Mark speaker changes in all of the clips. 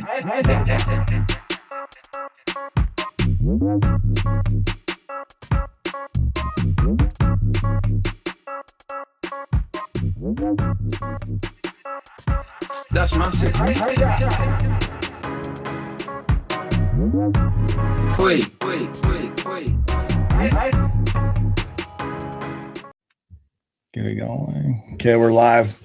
Speaker 1: That's my shit. Wait.
Speaker 2: Get it going. Okay, we're live.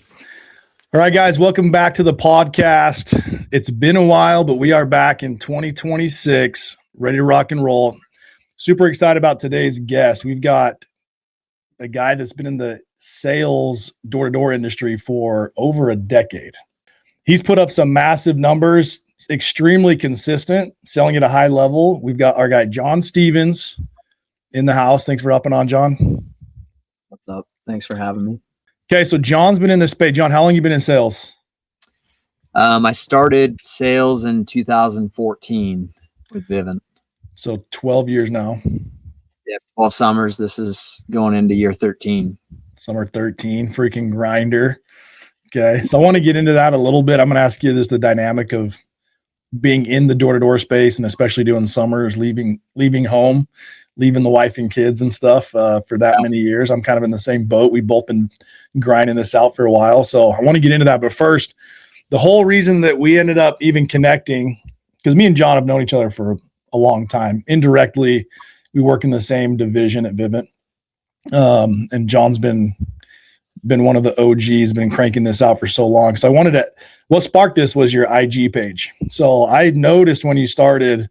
Speaker 2: All right, guys, welcome back to the podcast. It's been a while, but we are back in 2026, ready to rock and roll. Super excited about today's guest. We've got a guy that's been in the sales door-to-door industry for over a decade. He's put up some massive numbers, extremely consistent, selling at a high level. We've got our guy, Jon Stevens, in the house. Thanks for hopping on, Jon.
Speaker 3: What's up? Thanks for having me.
Speaker 2: Okay, so Jon's been in this space. Jon, how long have you been in sales?
Speaker 3: I started sales in 2014 with Vivint.
Speaker 2: So 12 years now.
Speaker 3: Yeah, 12 summers. This is going into year 13.
Speaker 2: Summer 13, freaking grinder. Okay, so I want to get into that a little bit. I'm going to ask you this, the dynamic of being in the door-to-door space and especially doing summers, leaving home, leaving the wife and kids and stuff for that many years. I'm kind of in the same boat. We've both been grinding this out for a while. So I want to get into that. But first, the whole reason that we ended up even connecting, because me and Jon have known each other for a long time. Indirectly, we work in the same division at Vivint. And Jon's been one of the OGs, been cranking this out for so long. So what sparked this was your IG page. So I noticed when you started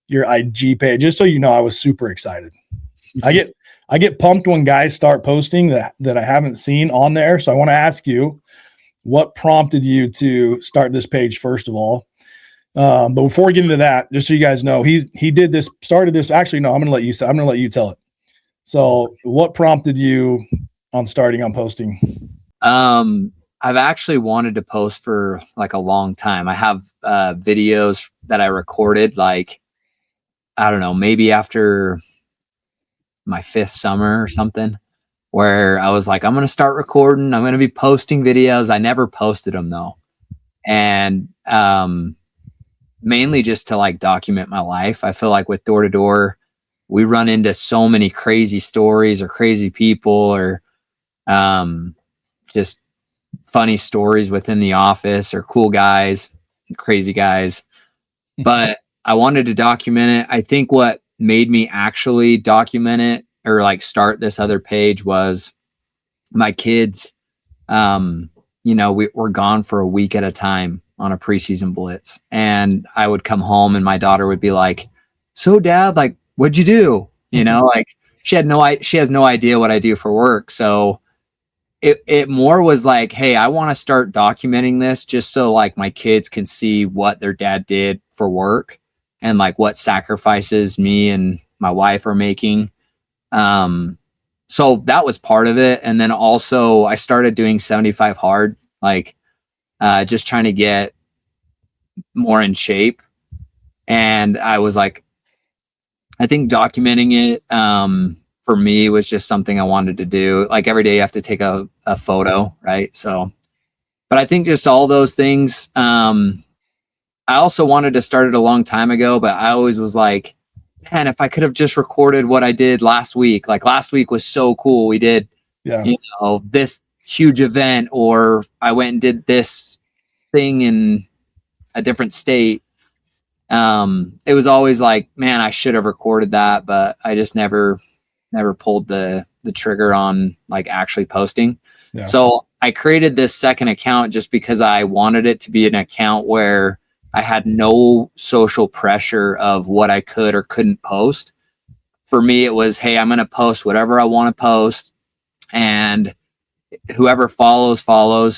Speaker 2: your IG page, just so you know, I was super excited. I get pumped when guys start posting that I haven't seen on there. So I want to ask you, what prompted you to start this page first of all? But before we get into that, just so you guys know, he started this. Actually, no, I'm going to let you tell it. So what prompted you on posting?
Speaker 3: I've actually wanted to post for like a long time. I have videos that I recorded, like, I don't know, maybe after my 5th summer or something, where I was like, I'm going to start recording. I'm going to be posting videos. I never posted them though. And mainly just to like document my life. I feel like with door to door, we run into so many crazy stories or crazy people or just funny stories within the office or cool guys, crazy guys. But I wanted to document it. I think what made me actually document it or like start this other page was my kids. We're gone for a week at a time on a preseason blitz. And I would come home and my daughter would be like, so dad, like, what'd you do? Like she has no idea what I do for work. So it more was like, hey, I want to start documenting this just so like my kids can see what their dad did for work and like what sacrifices me and my wife are making. So that was part of it. And then also I started doing 75 hard, like just trying to get more in shape. And I was like, I think documenting it for me was just something I wanted to do. Like every day you have to take a photo, right? So, but I think just all those things. I also wanted to start it a long time ago, but I always was like, man, if I could have just recorded what I did last week, like last week was so cool. We did, this huge event, or I went and did this thing in a different state. It was always like, man, I should have recorded that, but I just never pulled the trigger on like actually posting. Yeah. So I created this second account just because I wanted it to be an account where I had no social pressure of what I could or couldn't post. For me, it was, hey, I'm going to post whatever I want to post, and whoever follows,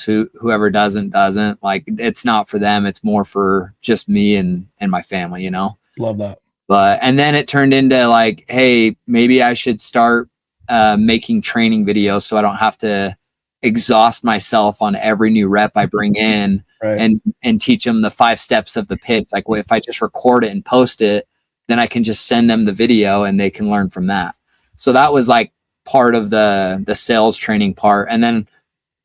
Speaker 3: whoever doesn't. Like, it's not for them. It's more for just me and my family,
Speaker 2: Love that.
Speaker 3: And then it turned into like, hey, maybe I should start making training videos so I don't have to exhaust myself on every new rep I bring in. Right. And teach them the 5 steps of the pitch. Like, well, if I just record it and post it, then I can just send them the video and they can learn from that. So that was like part of the sales training part. And then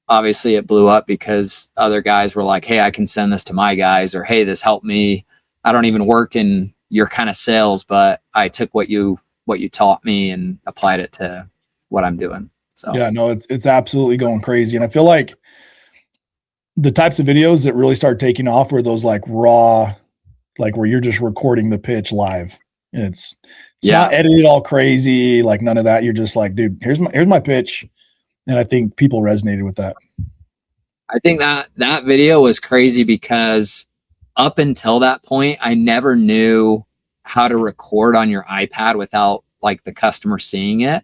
Speaker 3: obviously it blew up because other guys were like, hey, I can send this to my guys, or hey, this helped me. I don't even work in your kind of sales, but I took what you taught me and applied it to what I'm doing. So
Speaker 2: Yeah, no, it's absolutely going crazy. And I feel like the types of videos that really start taking off were those like raw, like where you're just recording the pitch live. And it's not edited all crazy, like none of that. You're just like, dude, here's my pitch. And I think people resonated with that.
Speaker 3: I think that video was crazy because up until that point, I never knew how to record on your iPad without like the customer seeing it.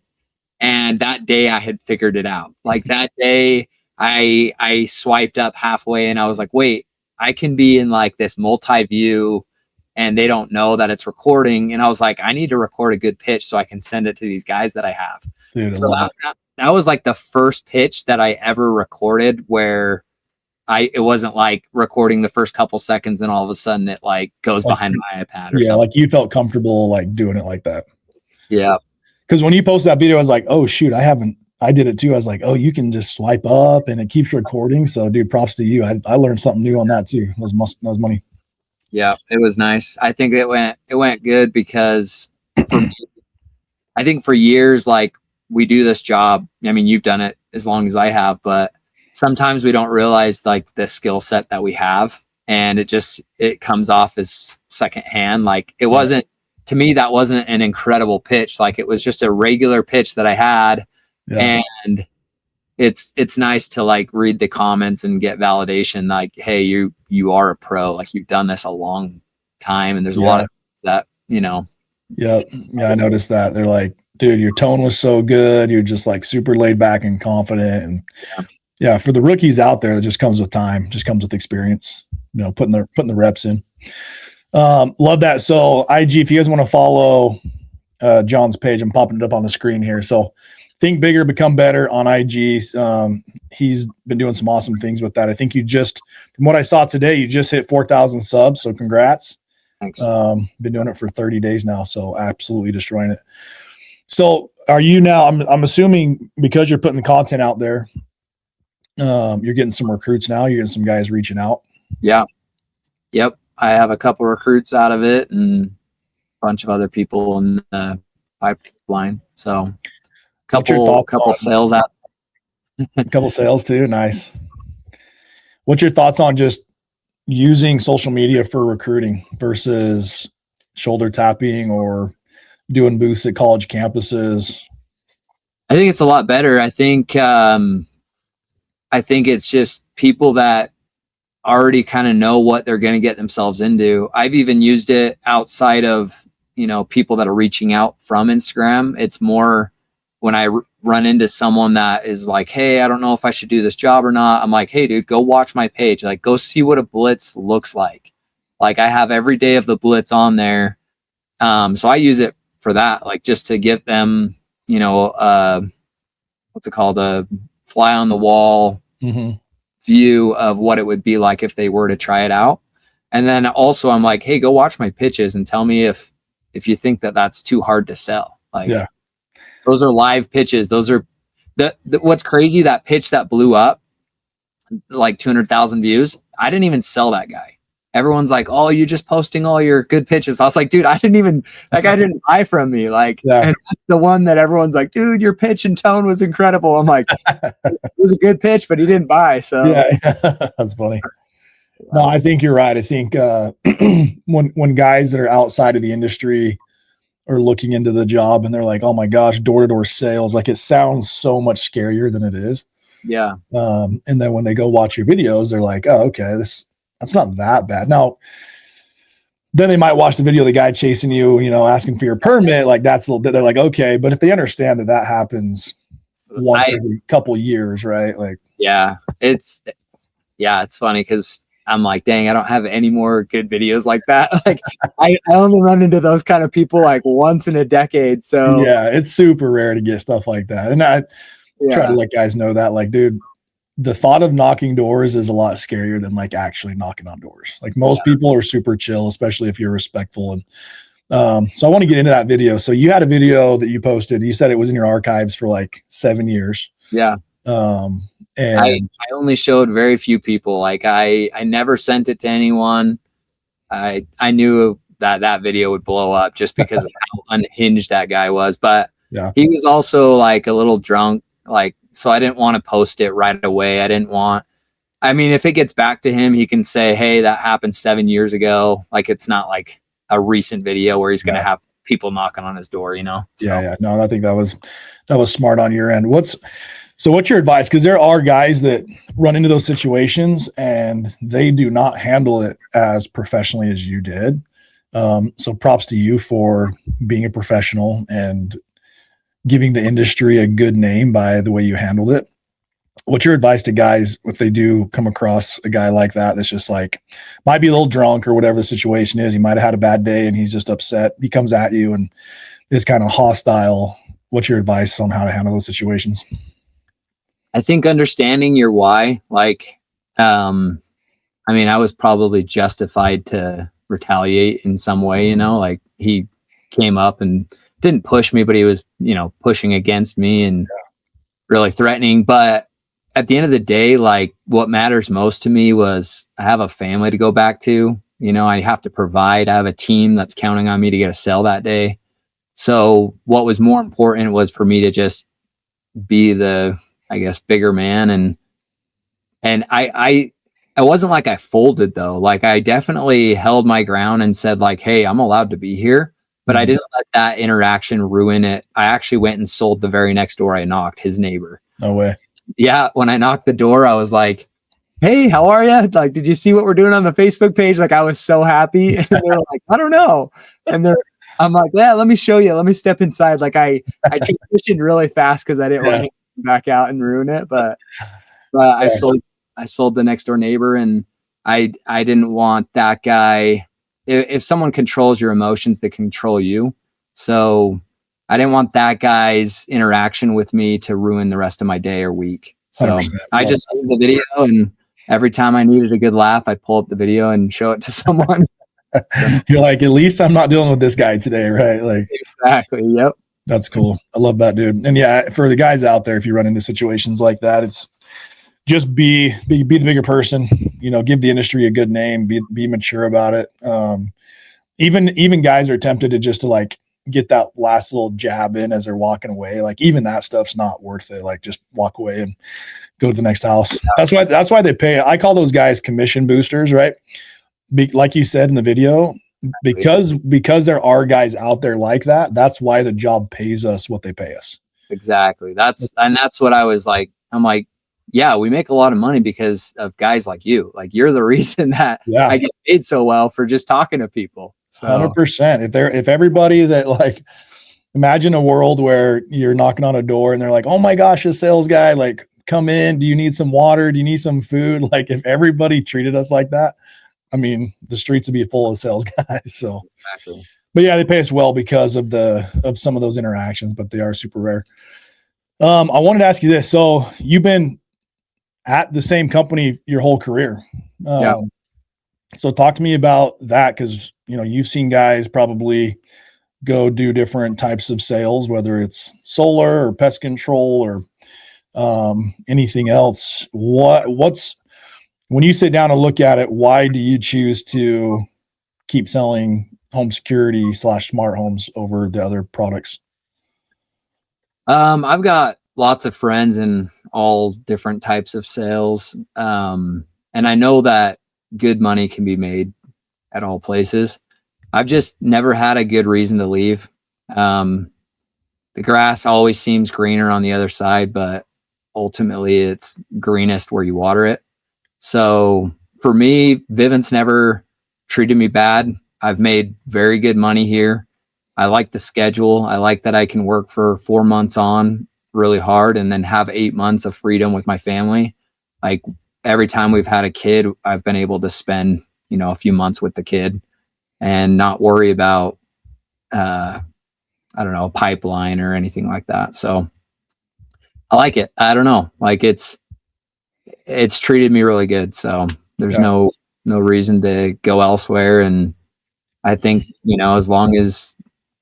Speaker 3: And that day I had figured it out. Like that day I swiped up halfway and I was like, wait, I can be in like this multi-view and they don't know that it's recording. And I was like, I need to record a good pitch so I can send it to these guys that I have.
Speaker 2: Dude,
Speaker 3: so that was like the first pitch that I ever recorded where it wasn't like recording the first couple seconds and all of a sudden it like goes behind my iPad or something.
Speaker 2: Like you felt comfortable like doing it like that.
Speaker 3: Yeah.
Speaker 2: Because when you posted that video, I was like, oh shoot, I did it too. I was like, oh, you can just swipe up and it keeps recording. So dude, props to you. I learned something new on that too. That was money.
Speaker 3: Yeah, it was nice. I think it went good because for me, I think for years, like we do this job. I mean, you've done it as long as I have, but sometimes we don't realize like the skill set that we have, and it comes off as secondhand. Like it wasn't, to me, that wasn't an incredible pitch. Like it was just a regular pitch that I had. Yeah. And it's nice to like read the comments and get validation. Like, hey, you are a pro. Like you've done this a long time. And there's a lot of things that, you know.
Speaker 2: Yeah. I noticed that. They're like, dude, your tone was so good. You're just like super laid back and confident. And yeah, for the rookies out there, it just comes with time, just comes with experience, you know, putting the reps in. Love that. So IG, if you guys want to follow Jon's page, I'm popping it up on the screen here. So Think Bigger, Become Better on IG. He's been doing some awesome things with that. I think from what I saw today, you just hit 4,000 subs. So congrats.
Speaker 3: Thanks.
Speaker 2: Been doing it for 30 days now. So absolutely destroying it. So are you now, I'm assuming because you're putting the content out there, you're getting some recruits now. You're getting some guys reaching out.
Speaker 3: Yeah. Yep. I have a couple recruits out of it and a bunch of other people in the pipeline. So couple sales out.
Speaker 2: A couple sales too. Nice. What's your thoughts on just using social media for recruiting versus shoulder tapping or doing booths at college campuses?
Speaker 3: I think it's a lot better. I think it's just people that already kind of know what they're going to get themselves into. I've even used it outside of, you know, people that are reaching out from Instagram. It's more when I run into someone that is like, hey, I don't know if I should do this job or not. I'm like, hey, dude, go watch my page. Like, go see what a blitz looks like. Like, I have every day of the blitz on there. So I use it for that, like just to give them, you know, what's it called? A fly on the wall view of what it would be like if they were to try it out. And then also I'm like, hey, go watch my pitches and tell me if you think that that's too hard to sell. Like, those are live pitches. Those are what's crazy. That pitch that blew up like 200,000 views. I didn't even sell that guy. Everyone's like, oh, you're just posting all your good pitches. I was like, dude, that guy didn't buy from me. Like, and that's the one that everyone's like, dude, your pitch and tone was incredible. I'm like, it was a good pitch, but he didn't buy. So
Speaker 2: that's funny. No, I think you're right. I think when guys that are outside of the industry are looking into the job and they're like, oh my gosh, door-to-door sales, like it sounds so much scarier than it is.
Speaker 3: Yeah.
Speaker 2: And then when they go watch your videos, they're like, oh, okay, that's not that bad. Now, then they might watch the video of the guy chasing you, you know, asking for your permit. Like that's a little bit, they're like, okay, but if they understand that happens once every couple years, right? Like,
Speaker 3: it's funny because I'm like, dang, I don't have any more good videos like that. Like I only run into those kind of people like once in a decade. So
Speaker 2: yeah, it's super rare to get stuff like that. And I try to let guys know that, like, dude, the thought of knocking doors is a lot scarier than like actually knocking on doors. Like most people are super chill, especially if you're respectful. And so I want to get into that video. So you had a video that you posted. You said it was in your archives for like 7 years.
Speaker 3: Yeah.
Speaker 2: And
Speaker 3: I only showed very few people. Like I never sent it to anyone. I knew that video would blow up just because of how unhinged that guy was. But
Speaker 2: yeah,
Speaker 3: he was also like a little drunk, like, so I didn't want to post it right away. I mean, if it gets back to him, he can say, hey, that happened 7 years ago. Like, it's not like a recent video where he's going to have people knocking on his door, you know? So.
Speaker 2: Yeah. No, I think that was smart on your end. What's your advice? Because there are guys that run into those situations and they do not handle it as professionally as you did. So props to you for being a professional and giving the industry a good name by the way you handled it. What's your advice to guys if they do come across a guy like that that's just like, might be a little drunk or whatever the situation is, he might have had a bad day and he's just upset, he comes at you and is kind of hostile. What's your advice on how to handle those situations?
Speaker 3: I think understanding your why, like, I mean, I was probably justified to retaliate in some way, you know, like he came up and didn't push me, but he was, you know, pushing against me and really threatening. But at the end of the day, like what matters most to me was I have a family to go back to, you know, I have to provide, I have a team that's counting on me to get a sale that day. So what was more important was for me to just be the, I guess, bigger man. And I wasn't like I folded though. Like I definitely held my ground and said like, hey, I'm allowed to be here, but I didn't let that interaction ruin it. I actually went and sold the very next door I knocked, his neighbor.
Speaker 2: No way.
Speaker 3: Yeah. When I knocked the door, I was like, hey, how are you? Like, did you see what we're doing on the Facebook page? Like, I was so happy. And they're like, I don't know. And I'm like, yeah, let me show you. Let me step inside. Like I transitioned really fast because I didn't want to back out and ruin it. But I sold the next door neighbor, and I didn't want that guy. If someone controls your emotions, they control you. So I didn't want that guy's interaction with me to ruin the rest of my day or week. So I just saved the video, and every time I needed a good laugh, I'd pull up the video and show it to someone.
Speaker 2: You're like, at least I'm not dealing with this guy today, right? Like,
Speaker 3: exactly. Yep.
Speaker 2: That's cool. I love that, dude. And yeah, for the guys out there, if you run into situations like that, it's just be the bigger person, you know, give the industry a good name, be mature about it. Even guys are tempted to like get that last little jab in as they're walking away. Like even that stuff's not worth it. Like just walk away and go to the next house. That's why they pay. I call those guys commission boosters, right? Like you said in the video, because there are guys out there like that. That's why the job pays us what they pay us.
Speaker 3: Exactly. That's what I was like. I'm like, yeah, we make a lot of money because of guys like you. Like you're the reason that I get paid so well for just talking to people. So
Speaker 2: 100%. If everybody that like, imagine a world where you're knocking on a door and they're like, oh my gosh, a sales guy, like come in. Do you need some water? Do you need some food? Like if everybody treated us like that, I mean, the streets would be full of sales guys. So,
Speaker 3: exactly.
Speaker 2: But yeah, they pay us well because of some of those interactions, but they are super rare. I wanted to ask you this. So you've been at the same company your whole career. So talk to me about that. Cause you know, you've seen guys probably go do different types of sales, whether it's solar or pest control or anything else. What's, when you sit down and look at it, why do you choose to keep selling home security / smart homes over the other products?
Speaker 3: I've got lots of friends in all different types of sales. And I know that good money can be made at all places. I've just never had a good reason to leave. The grass always seems greener on the other side, but ultimately it's greenest where you water it. So for me, Vivint's never treated me bad. I've made very good money here. I like the schedule. I like that I can work for 4 months on really hard and then have 8 months of freedom with my family. Like every time we've had a kid, I've been able to spend, you know, a few months with the kid and not worry about, I don't know, a pipeline or anything like that. So I like it. I don't know. Like it's treated me really good. So there's no reason to go elsewhere. And I think, you know, as long as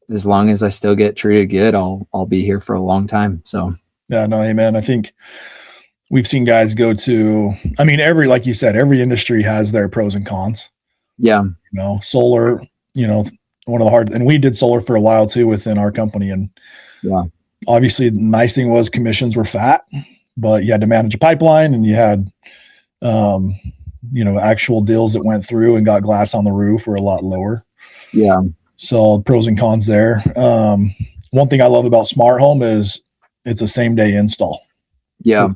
Speaker 3: I still get treated good, I'll be here for a long time. So
Speaker 2: yeah, no, amen. I think we've seen guys go to, I mean, like you said, every industry has their pros and cons.
Speaker 3: Yeah.
Speaker 2: Solar, one of the hard, and we did solar for a while too within our company. And
Speaker 3: Yeah.
Speaker 2: obviously the nice thing was commissions were fat, but you had to manage a pipeline, and you had, actual deals that went through and got glass on the roof were a lot lower.
Speaker 3: Yeah.
Speaker 2: So pros and cons there. One thing I love about smart home is it's a same day install.
Speaker 3: Yeah.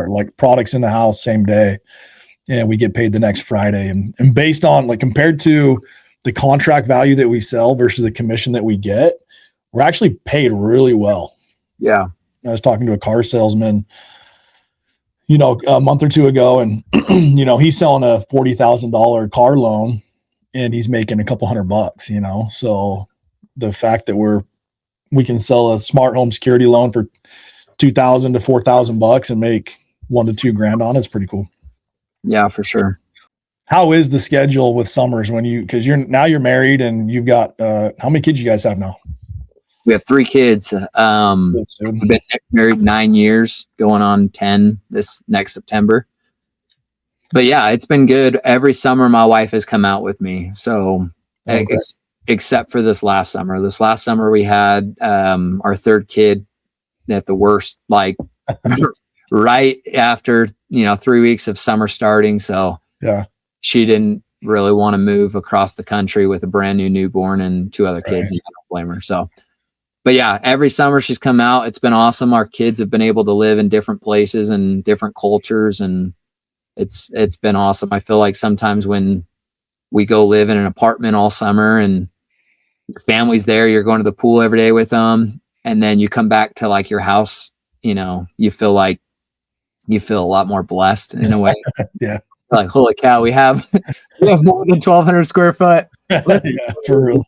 Speaker 2: Like products in the house same day, and we get paid the next Friday. And based on, like, compared to the contract value that we sell versus the commission that we get, we're actually paid really well.
Speaker 3: Yeah.
Speaker 2: I was talking to a car salesman, a month or two ago, and he's selling a $40,000 car loan, and he's making a couple $100. So the fact that we can sell a smart home security loan for $2,000 to $4,000 and make $1 to $2,000 on it's pretty cool.
Speaker 3: Yeah, for sure.
Speaker 2: How is the schedule with summers because you're married and you've got, how many kids you guys have now?
Speaker 3: We have 3 kids. We've been married 9 years, going on 10 this next September. But yeah, it's been good. Every summer my wife has come out with me. So except for this last summer. This last summer we had our 3rd kid at the worst, like right after, 3 weeks of summer starting. So yeah, she didn't really want to move across the country with a brand new newborn and 2 other kids. And I don't blame her. So, but yeah, every summer she's come out. It's been awesome. Our kids have been able to live in different places and different cultures, and it's been awesome. I feel like sometimes when we go live in an apartment all summer and your family's there, you're going to the pool every day with them, and then you come back to like your house, you feel a lot more blessed in a way.
Speaker 2: Yeah.
Speaker 3: Like, holy cow, we have more than 1,200 square foot.
Speaker 2: Yeah, for real.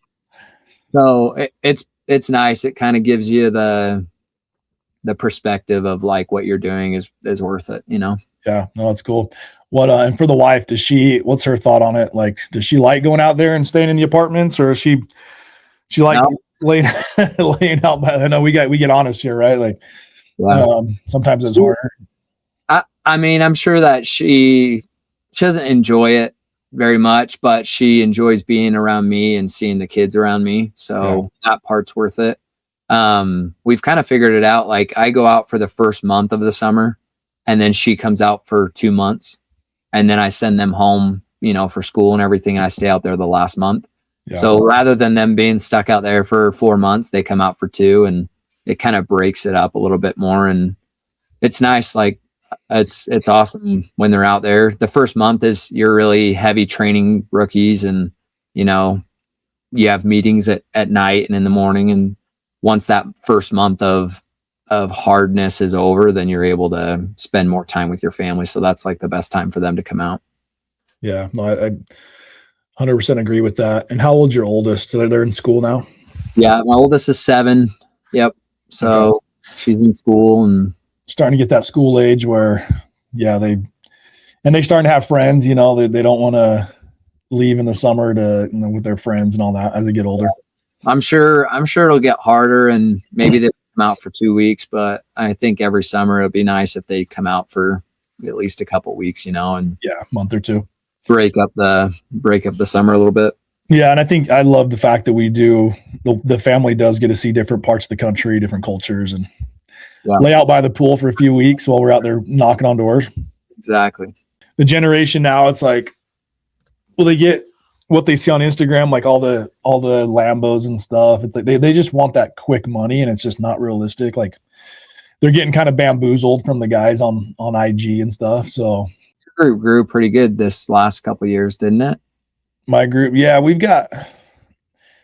Speaker 3: So it's nice. It kind of gives you the perspective of like what you're doing is worth it, Yeah,
Speaker 2: no, that's cool. What and for the wife, what's her thought on it? Like, does she like going out there and staying in the apartments, or is she like laying out by, I know we get honest here, right? Like, sometimes it's harder.
Speaker 3: I mean, I'm sure that she doesn't enjoy it very much, but she enjoys being around me and seeing the kids around me. So that part's worth it. We've kind of figured it out. Like, I go out for the first month of the summer, and then she comes out for 2 months, and then I send them home, for school and everything. And I stay out there the last month. Yeah. So rather than them being stuck out there for 4 months, they come out for 2, and it kind of breaks it up a little bit more. And it's nice. Like, it's awesome when they're out there. The first month is you're really heavy training rookies, and, you have meetings at night and in the morning. And once that first month of hardness is over, then you're able to spend more time with your family. So that's like the best time for them to come out.
Speaker 2: Yeah, no, I 100% agree with that. And how old's your oldest? They're in school now?
Speaker 3: Yeah, my oldest is 7. Yep. So she's in school and
Speaker 2: starting to get that school age where, they starting to have friends, they don't want to leave in the summer to, with their friends and all that as they get older.
Speaker 3: I'm sure it'll get harder, and maybe they come out for 2 weeks, but I think every summer it'd be nice if they come out for at least a couple weeks, and
Speaker 2: a month or 2,
Speaker 3: break up the summer a little bit.
Speaker 2: Yeah. And I think I love the fact that we do, the family does get to see different parts of the country, different cultures, and lay out by the pool for a few weeks while we're out there knocking on doors.
Speaker 3: Exactly.
Speaker 2: The generation now, it's like, they get what they see on Instagram, like all the Lambos and stuff. They just want that quick money, and it's just not realistic. Like, they're getting kind of bamboozled from the guys on IG and stuff. So
Speaker 3: your group grew pretty good this last couple of years, didn't it?
Speaker 2: My group, we've got.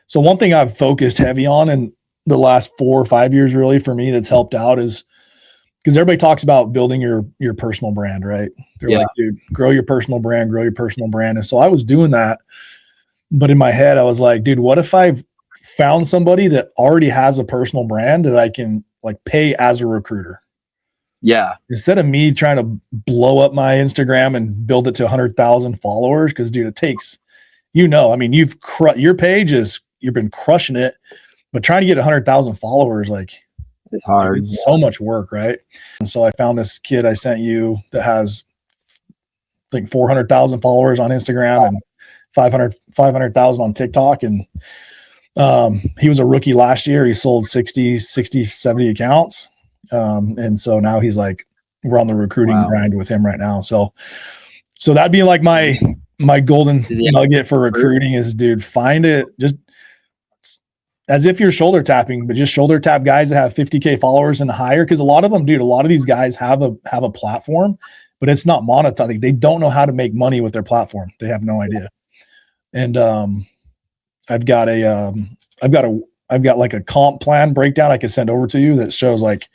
Speaker 2: So one thing I've focused heavy on in the last 4 or 5 years, really, for me, that's helped out is because everybody talks about building your personal brand, right? They're like, dude, grow your personal brand. And so I was doing that, but in my head, I was like, dude, what if I've found somebody that already has a personal brand that I can like pay as a recruiter?
Speaker 3: Yeah.
Speaker 2: Instead of me trying to blow up my Instagram and build it to 100,000 followers, because dude, it takes, I mean, your page you've been crushing it, but trying to get 100,000 followers, like,
Speaker 3: It's hard.
Speaker 2: It's so much work, right? And so I found this kid I sent you that has like 400,000 followers on Instagram and 500,000 on TikTok. And he was a rookie last year. He sold 60, 70 accounts. And so now he's like, we're on the recruiting grind with him right now. So that'd be like my golden nugget for recruiting is, dude, find it just as if you're shoulder tapping, but just shoulder tap guys that have 50K followers and higher. Cause a lot of them, dude, a lot of these guys have a platform, but it's not monetizing. They don't know how to make money with their platform. They have no idea. And I've got like a comp plan breakdown I can send over to you that shows like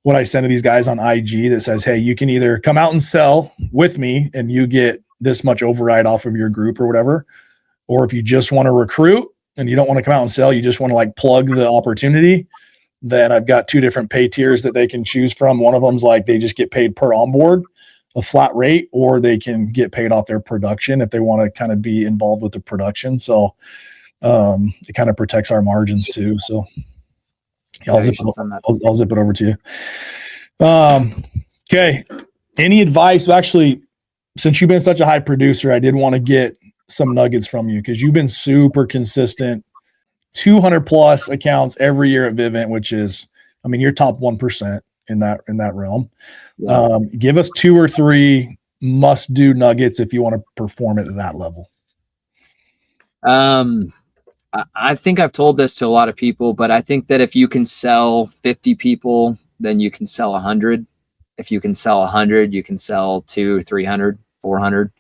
Speaker 2: what I send to these guys on IG that says, hey, you can either come out and sell with me and you get this much override off of your group or whatever. Or if you just want to recruit and you don't want to come out and sell, you just want to like plug the opportunity, then I've got 2 different pay tiers that they can choose from. One of them's like they just get paid per onboard, a flat rate, or they can get paid off their production if they want to kind of be involved with the production. So it kind of protects our margins too. So yeah, I'll zip it over to you. Okay. Any advice? Actually, since you've been such a high producer, I did want to get some nuggets from you because you've been super consistent, 200 plus accounts every year at Vivint, which is, I mean, you're top 1% in that realm. Yeah. Give us 2 or 3 must do nuggets if you want to perform at that level.
Speaker 3: I think I've told this to a lot of people, but I think that if you can sell 50 people, then you can sell 100. If you can sell 100, you can sell 200, 300, 400.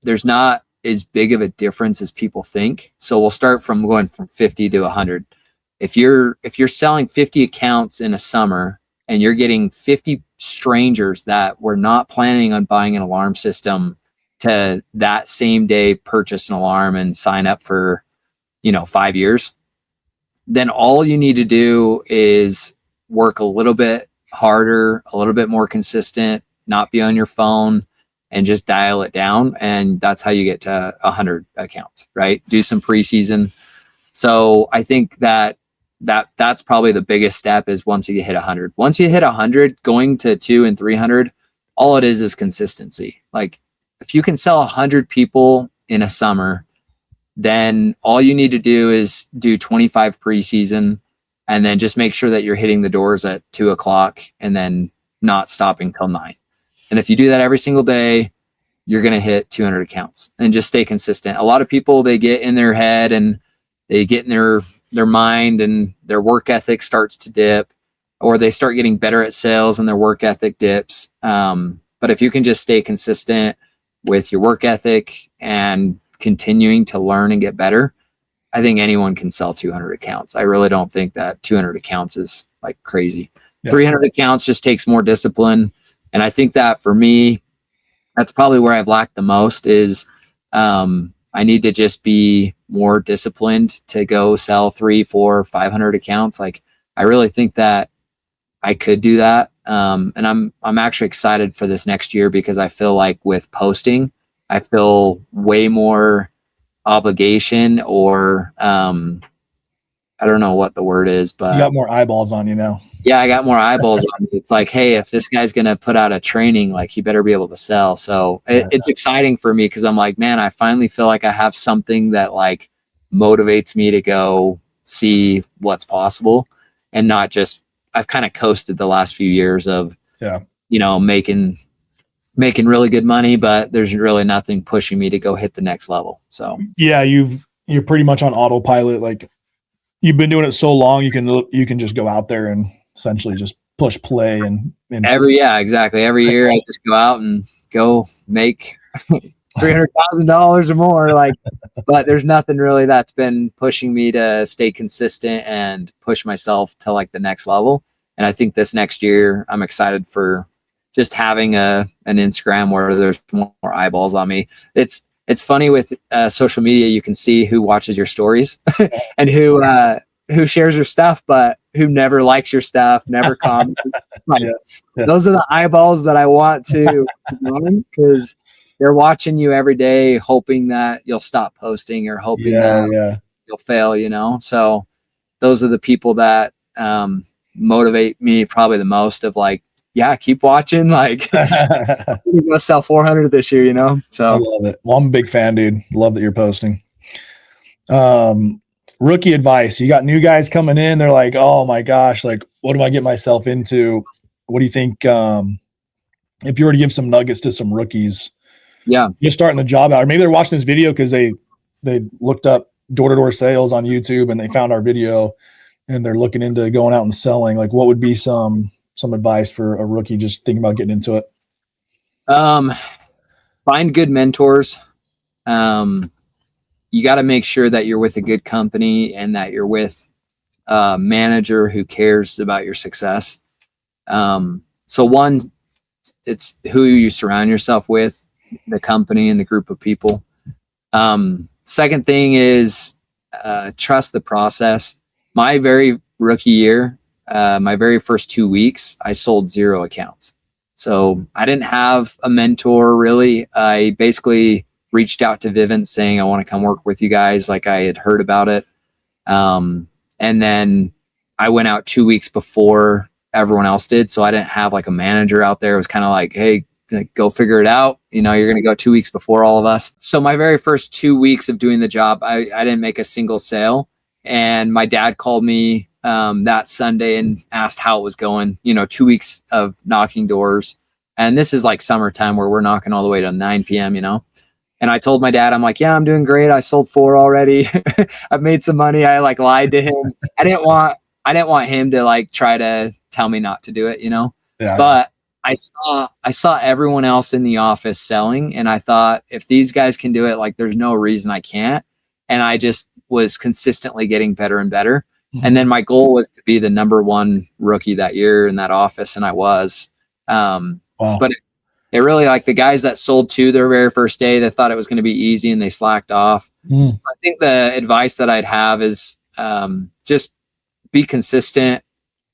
Speaker 3: There's not as big of a difference as people think. So we'll start from going from 50 to 100. If you're selling 50 accounts in a summer and you're getting 50 strangers that were not planning on buying an alarm system to that same day purchase an alarm and sign up for, 5 years, then all you need to do is work a little bit harder, a little bit more consistent, not be on your phone, and just dial it down. And that's how you get to 100 accounts, right? Do some preseason. So I think that's probably the biggest step is once you hit 100. Once you hit 100, going to 200 and 300, all it is consistency. Like if you can sell 100 people in a summer, then all you need to do is do 25 preseason and then just make sure that you're hitting the doors at 2:00 and then not stopping till 9. And if you do that every single day, you're going to hit 200 accounts and just stay consistent. A lot of people, they get in their head and they get in their mind and their work ethic starts to dip, or they start getting better at sales and their work ethic dips. But if you can just stay consistent with your work ethic and continuing to learn and get better, I think anyone can sell 200 accounts. I really don't think that 200 accounts is like crazy. Yeah. 300 accounts just takes more discipline. And I think that for me, that's probably where I've lacked the most is I need to just be more disciplined to go sell 300, 400, 500 accounts. Like I really think that I could do that. And I'm actually excited for this next year because I feel like with posting, I feel way more obligation or I don't know what the word is, but
Speaker 2: you got more eyeballs on you now.
Speaker 3: Yeah, I got more eyeballs on me. It's like, hey, if this guy's going to put out a training, like he better be able to sell. So it's exciting for me because I'm like, man, I finally feel like I have something that like motivates me to go see what's possible and not just, I've kind of coasted the last few years of, making really good money, but there's really nothing pushing me to go hit the next level. So
Speaker 2: yeah, you're pretty much on autopilot. Like you've been doing it so long, you can just go out there and essentially just push play and
Speaker 3: every year I just go out and go make $300,000 or more. Like, but there's nothing really that's been pushing me to stay consistent and push myself to like the next level. And I think this next year I'm excited for just having an Instagram where there's more eyeballs on me. It's funny with social media, you can see who watches your stories and who shares your stuff, but who never likes your stuff, never comments. Like, those are the eyeballs that I want to because they're watching you every day, hoping that you'll stop posting or hoping that you'll fail, So those are the people that motivate me probably the most of like, yeah, keep watching. Like, we're going to sell 400 this year, you know? So
Speaker 2: I love it. Well, I'm a big fan, dude. Love that you're posting. Rookie advice. You got new guys coming in. They're like, oh my gosh, like, what do I get myself into? What do you think? If you were to give some nuggets to some rookies,
Speaker 3: yeah,
Speaker 2: just starting the job out, or maybe they're watching this video because they looked up door-to-door sales on YouTube and they found our video and they're looking into going out and selling. Like, what would be some advice for a rookie just thinking about getting into it?
Speaker 3: Find good mentors. You got to make sure that you're with a good company and that you're with a manager who cares about your success. So one, it's who you surround yourself with, the company and the group of people. Second thing is trust the process. My very rookie year, my very first 2 weeks, I sold 0 accounts. So I didn't have a mentor really. I basically reached out to Vivint saying, I want to come work with you guys. Like, I had heard about it. And then I went out 2 weeks before everyone else did. So I didn't have like a manager out there. It was kind of like, hey, go figure it out. You know, you're going to go 2 weeks before all of us. So my very first 2 weeks of doing the job, I didn't make a single sale. And my dad called me that Sunday and asked how it was going, 2 weeks of knocking doors. And this is like summertime where we're knocking all the way to 9 p.m., And I told my dad, I'm like, yeah, I'm doing great. I sold 4 already. I've made some money. I like lied to him. I didn't want him to like try to tell me not to do it,
Speaker 2: Yeah.
Speaker 3: But I saw everyone else in the office selling, and I thought, if these guys can do it, like, there's no reason I can't. And I just was consistently getting better and better. Mm-hmm. And then my goal was to be the number 1 rookie that year in that office, and I was. Wow. But it really, like, the guys that sold 2 their very first day, they thought it was going to be easy and they slacked off. I think the advice that I'd have is just be consistent,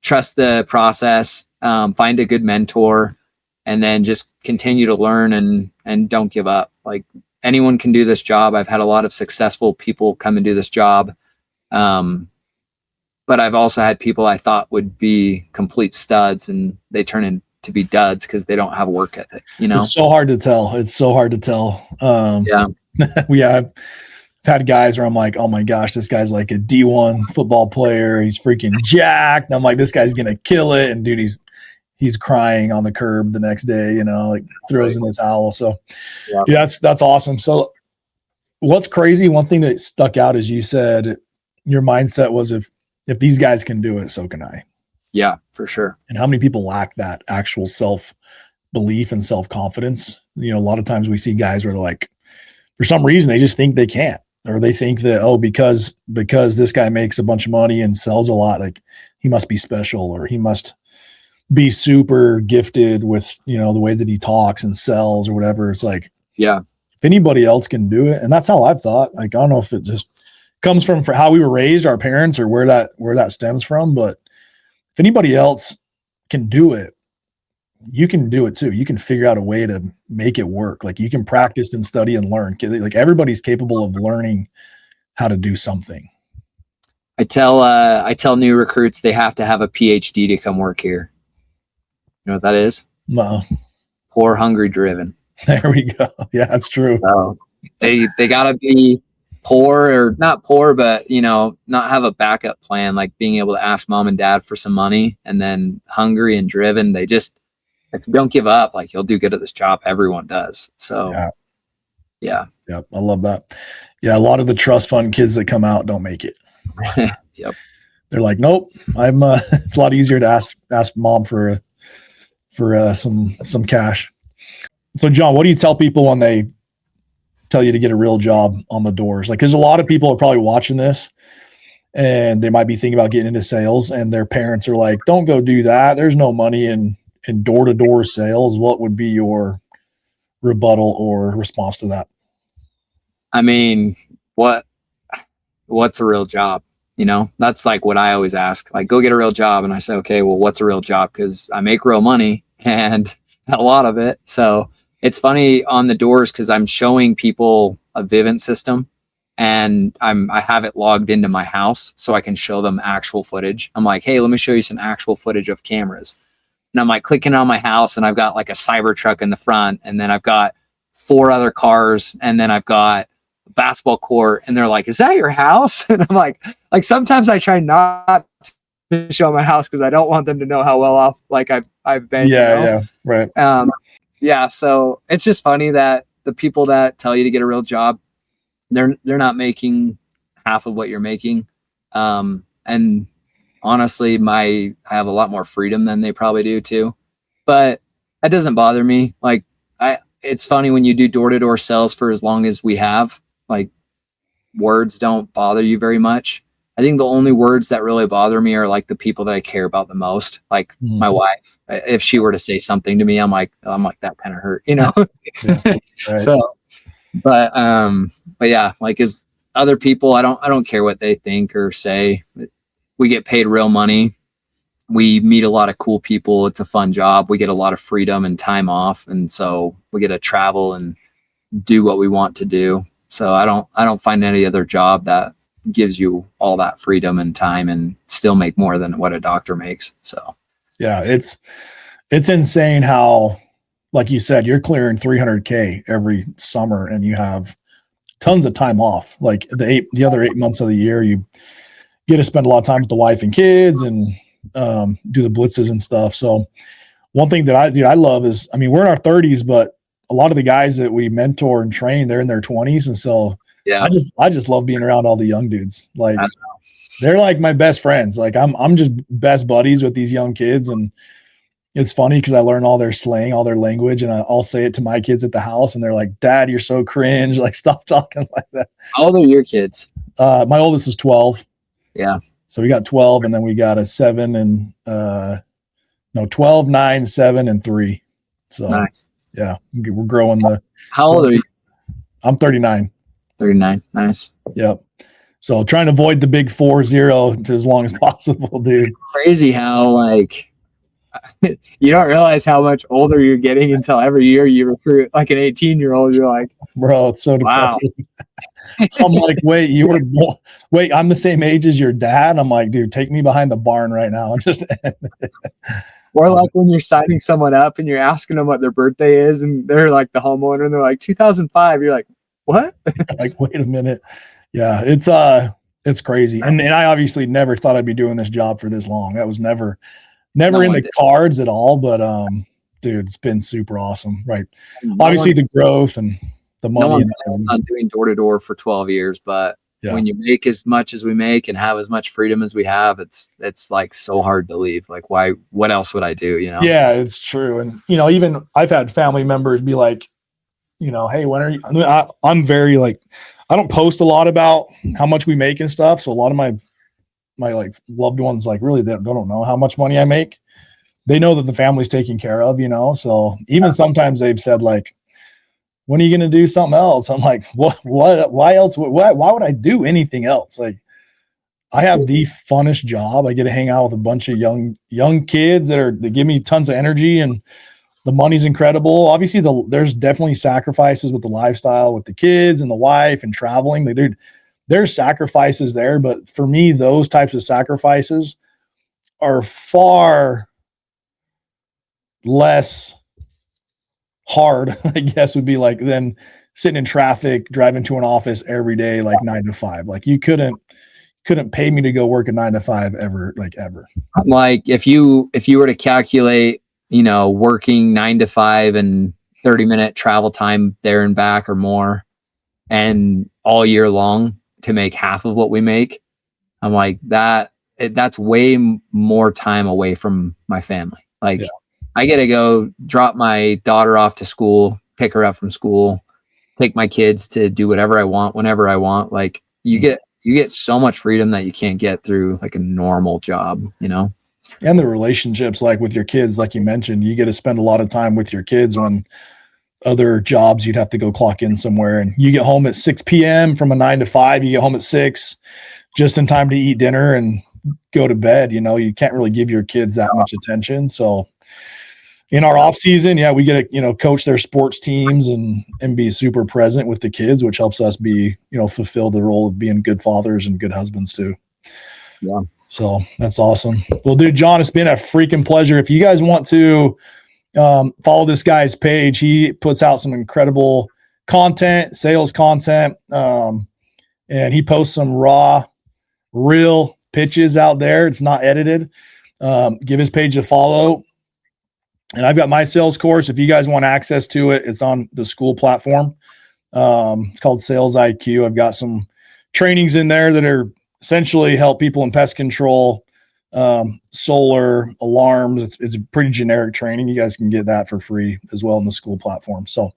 Speaker 3: trust the process, find a good mentor, and then just continue to learn and don't give up. Like, anyone can do this job. I've had a lot of successful people come and do this job. But I've also had people I thought would be complete studs and they turn into be duds because they don't have work ethic,
Speaker 2: It's so hard to tell. Yeah. I've had guys where I'm like, oh my gosh, this guy's like a D1 football player. He's freaking jacked. And I'm like, this guy's going to kill it. And dude, he's crying on the curb the next day, like throws in the towel. So yeah, that's awesome. So what's crazy, one thing that stuck out is you said your mindset was, if these guys can do it, so can I.
Speaker 3: Yeah, for sure.
Speaker 2: And how many people lack that actual self-belief and self-confidence? A lot of times we see guys where they're like, for some reason, they just think they can't, or they think that, oh, because this guy makes a bunch of money and sells a lot, like, he must be special, or he must be super gifted with, the way that he talks and sells or whatever. It's like,
Speaker 3: yeah,
Speaker 2: if anybody else can do it. And that's how I've thought. Like, I don't know if it just comes from how we were raised, our parents, or where that stems from, but if anybody else can do it, you can do it too. You can figure out a way to make it work. Like, you can practice and study and learn. Like, everybody's capable of learning how to do something.
Speaker 3: I tell new recruits they have to have a PhD to come work here. You know what that is?
Speaker 2: No.
Speaker 3: Poor, hungry, driven.
Speaker 2: There we go. Yeah, that's true.
Speaker 3: So they gotta be poor, or not poor, but not have a backup plan, like being able to ask mom and dad for some money, and then hungry and driven. They just, if you don't give up, like, you'll do good at this job. Everyone does. So yeah.
Speaker 2: Yep. I love that. Yeah. A lot of the trust fund kids that come out don't make it.
Speaker 3: Yep.
Speaker 2: They're like, nope, it's a lot easier to ask mom for some cash. So John, what do you tell people when they tell you to get a real job on the doors? Like, there's a lot of people are probably watching this and they might be thinking about getting into sales, and their parents are like, don't go do that. There's no money in door-to-door sales. What would be your rebuttal or response to that?
Speaker 3: I mean, what's a real job? That's like what I always ask, like, go get a real job. And I say, okay, well, what's a real job? Cause I make real money, and a lot of it. So it's funny on the doors, cause I'm showing people a Vivint system, and I have it logged into my house so I can show them actual footage. I'm like, hey, let me show you some actual footage of cameras. And I'm like clicking on my house, and I've got like a Cybertruck in the front, and then I've got 4 other cars, and then I've got a basketball court, and they're like, is that your house? And I'm like sometimes I try not to show my house because I don't want them to know how well off like I've been.
Speaker 2: Yeah,
Speaker 3: you know?
Speaker 2: yeah, right.
Speaker 3: Yeah, so it's just funny that the people that tell you to get a real job, they're not making half of what you're making. And honestly, I have a lot more freedom than they probably do too. But that doesn't bother me. Like it's funny when you do door-to-door sales for as long as we have, like words don't bother you very much. I think the only words that really bother me are like the people that I care about the most, like my wife. If she were to say something to me, I'm like that kind of hurt, you know?
Speaker 2: Yeah, right.
Speaker 3: So, but yeah, like as other people, I don't care what they think or say. We get paid real money. We meet a lot of cool people. It's a fun job. We get a lot of freedom and time off. And so we get to travel and do what we want to do. So I don't find any other job that gives you all that freedom and time and still make more than what a doctor makes. So
Speaker 2: yeah, it's insane how, like you said, you're clearing 300K every summer and you have tons of time off. Like the other 8 months of the year, you get to spend a lot of time with the wife and kids and do the blitzes and stuff. So one thing that I love is, I mean, we're in our 30s, but a lot of the guys that we mentor and train, they're in their 20s. And so yeah, I just love being around all the young dudes. Like they're like my best friends. Like I'm just best buddies with these young kids. And it's funny because I learn all their slang, all their language, and I'll say it to my kids at the house, and they're like, "Dad, you're so cringe. Like, stop talking like that."
Speaker 3: How old are your kids?
Speaker 2: My oldest is 12.
Speaker 3: Yeah.
Speaker 2: So we got 12, and then we got a 7 and 12, 9, 7, and 3. So
Speaker 3: nice.
Speaker 2: Yeah, we're growing the.
Speaker 3: How old are you?
Speaker 2: I'm 39.
Speaker 3: 39. Nice.
Speaker 2: Yep. So trying to avoid the big 4-0 to as long as possible, dude.
Speaker 3: It's crazy how like you don't realize how much older you're getting until every year you recruit like an 18-year-old. You're like,
Speaker 2: bro, it's so depressing. Wow. I'm like, wait, I'm the same age as your dad. I'm like, dude, take me behind the barn right now and just.
Speaker 3: Or like when you're signing someone up and you're asking them what their birthday is, and they're like the homeowner, and they're like 2005. You're like, what?
Speaker 2: Like, wait a minute. Yeah, it's crazy. And I obviously never thought I'd be doing this job for this long. That was never in the cards at all. But dude, it's been super awesome. Right. Obviously the growth and the money.
Speaker 3: I'm doing door to door for 12 years, but when you make as much as we make and have as much freedom as we have, it's like so hard to leave. Like, why? What else would I do? You know?
Speaker 2: Yeah, it's true. And even I've had family members be like, hey, when are you? I mean, I'm very like, I don't post a lot about how much we make and stuff. So a lot of my like loved ones, like really, they don't know how much money I make. They know that the family's taken care of, So even sometimes they've said like, when are you going to do something else? I'm like, what, why else? Why would I do anything else? Like I have the funnest job. I get to hang out with a bunch of young kids that give me tons of energy, and the money's incredible. Obviously there's definitely sacrifices with the lifestyle, with the kids and the wife and traveling. There's sacrifices there, but for me, those types of sacrifices are far less hard, I guess would be like than sitting in traffic, driving to an office every day, like 9 to 5. Like you couldn't pay me to go work a 9 to 5 ever. Like
Speaker 3: if you were to calculate, working 9 to 5 and 30-minute travel time there and back or more, and all year long to make half of what we make, I'm like that's way more time away from my family. Like I get to go drop my daughter off to school, pick her up from school, take my kids to do whatever I want, whenever I want. Like you get so much freedom that you can't get through like a normal job,
Speaker 2: And the relationships, like with your kids, like you mentioned, you get to spend a lot of time with your kids when other jobs you'd have to go clock in somewhere, and you get home at 6 p.m. from a 9 to 5, you get home at 6 just in time to eat dinner and go to bed. You can't really give your kids that much attention. So in our off season, yeah, we get to, coach their sports teams and be super present with the kids, which helps us be, fulfill the role of being good fathers and good husbands too.
Speaker 3: Yeah.
Speaker 2: So that's awesome. Well, dude, Jon, it's been a freaking pleasure. If you guys want to follow this guy's page, he puts out some incredible content, sales content, and he posts some raw, real pitches out there. It's not edited. Give his page a follow. And I've got my sales course. If you guys want access to it, it's on the school platform. It's called Sales IQ. I've got some trainings in there that are essentially help people in pest control, solar, alarms. It's a pretty generic training. You guys can get that for free as well in the school platform. So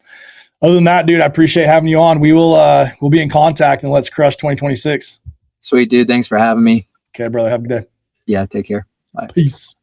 Speaker 2: other than that, dude, I appreciate having you on. We'll be in contact, and let's crush 2026.
Speaker 3: Sweet, dude. Thanks for having me.
Speaker 2: Okay, brother. Have a good day.
Speaker 3: Yeah, take care. Bye.
Speaker 2: Peace.